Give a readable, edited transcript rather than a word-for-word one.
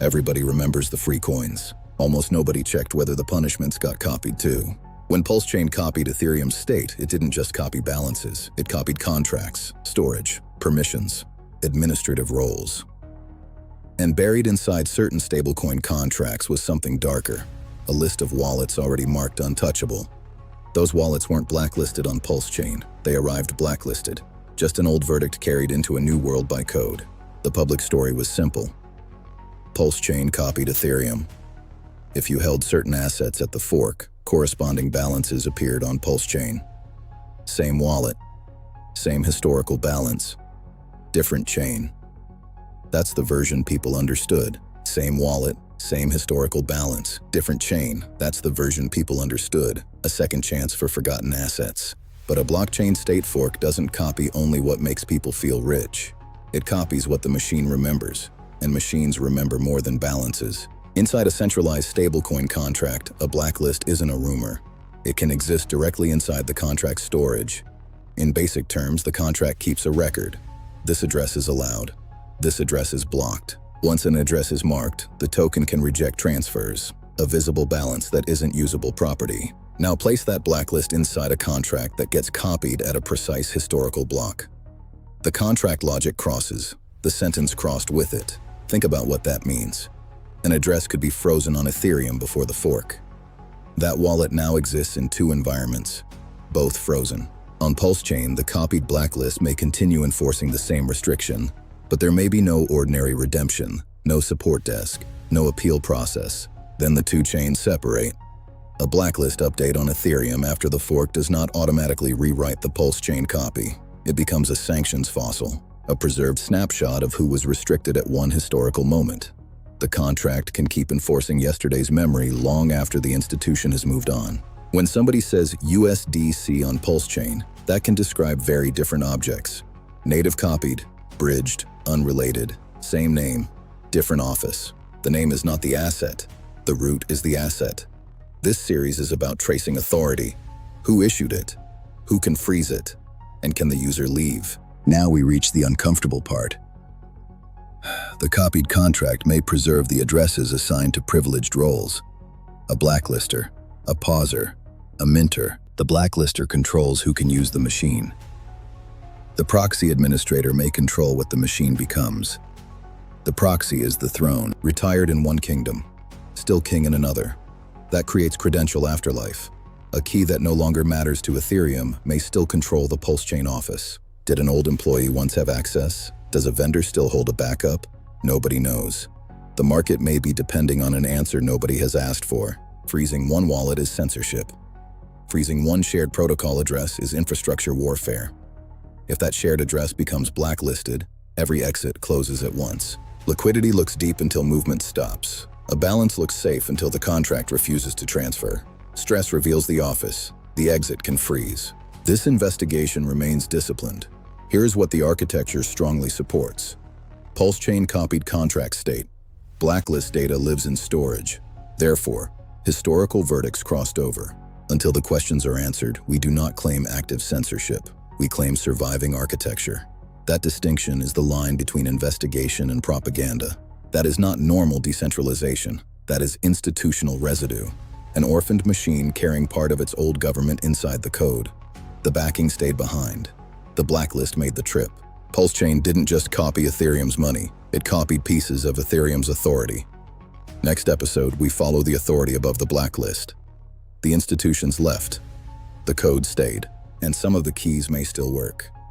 Everybody remembers the free coins. Almost nobody checked whether the punishments got copied too. When PulseChain copied Ethereum's state, it didn't just copy balances. It copied contracts, storage, permissions, administrative roles. And buried inside certain stablecoin contracts was something darker, a list of wallets already marked untouchable. Those wallets weren't blacklisted on PulseChain. They arrived blacklisted, just an old verdict carried into a new world by code. The public story was simple. PulseChain copied Ethereum. If you held certain assets at the fork, corresponding balances appeared on PulseChain. Same wallet, same historical balance, different chain. That's the version people understood. Same wallet, same historical balance, different chain. That's the version people understood. A second chance for forgotten assets. But a blockchain state fork doesn't copy only what makes people feel rich. It copies what the machine remembers, and machines remember more than balances. Inside a centralized stablecoin contract, a blacklist isn't a rumor. It can exist directly inside the contract's storage. In basic terms, the contract keeps a record. This address is allowed. This address is blocked. Once an address is marked, the token can reject transfers, a visible balance that isn't usable property. Now place that blacklist inside a contract that gets copied at a precise historical block. The contract logic crosses, the sentence crossed with it. Think about what that means. An address could be frozen on Ethereum before the fork. That wallet now exists in two environments, both frozen. On PulseChain, the copied blacklist may continue enforcing the same restriction, but there may be no ordinary redemption, no support desk, no appeal process. Then the two chains separate. A blacklist update on Ethereum after the fork does not automatically rewrite the PulseChain copy. It becomes a sanctions fossil, a preserved snapshot of who was restricted at one historical moment. The contract can keep enforcing yesterday's memory long after the institution has moved on. When somebody says USDC on PulseChain, that can describe very different objects. Native copied, bridged, unrelated, same name, different office. The name is not the asset. The root is the asset. This series is about tracing authority. Who issued it? Who can freeze it? And can the user leave? Now we reach the uncomfortable part. The copied contract may preserve the addresses assigned to privileged roles. A blacklister, a pauser, a minter. The blacklister controls who can use the machine. The proxy administrator may control what the machine becomes. The proxy is the throne, retired in one kingdom, still king in another. That creates credential afterlife. A key that no longer matters to Ethereum may still control the PulseChain office. Did an old employee once have access? Does a vendor still hold a backup? Nobody knows. The market may be depending on an answer nobody has asked for. Freezing one wallet is censorship. Freezing one shared protocol address is infrastructure warfare. If that shared address becomes blacklisted, every exit closes at once. Liquidity looks deep until movement stops. A balance looks safe until the contract refuses to transfer. Stress reveals the office. The exit can freeze. This investigation remains disciplined. Here's what the architecture strongly supports. PulseChain copied contract state. Blacklist data lives in storage. Therefore, historical verdicts crossed over. Until the questions are answered, we do not claim active censorship. We claim surviving architecture. That distinction is the line between investigation and propaganda. That is not normal decentralization. That is institutional residue. An orphaned machine carrying part of its old government inside the code. The backing stayed behind. The blacklist made the trip. PulseChain didn't just copy Ethereum's money. It copied pieces of Ethereum's authority. Next episode, we follow the authority above the blacklist. The institutions left. The code stayed, and some of the keys may still work.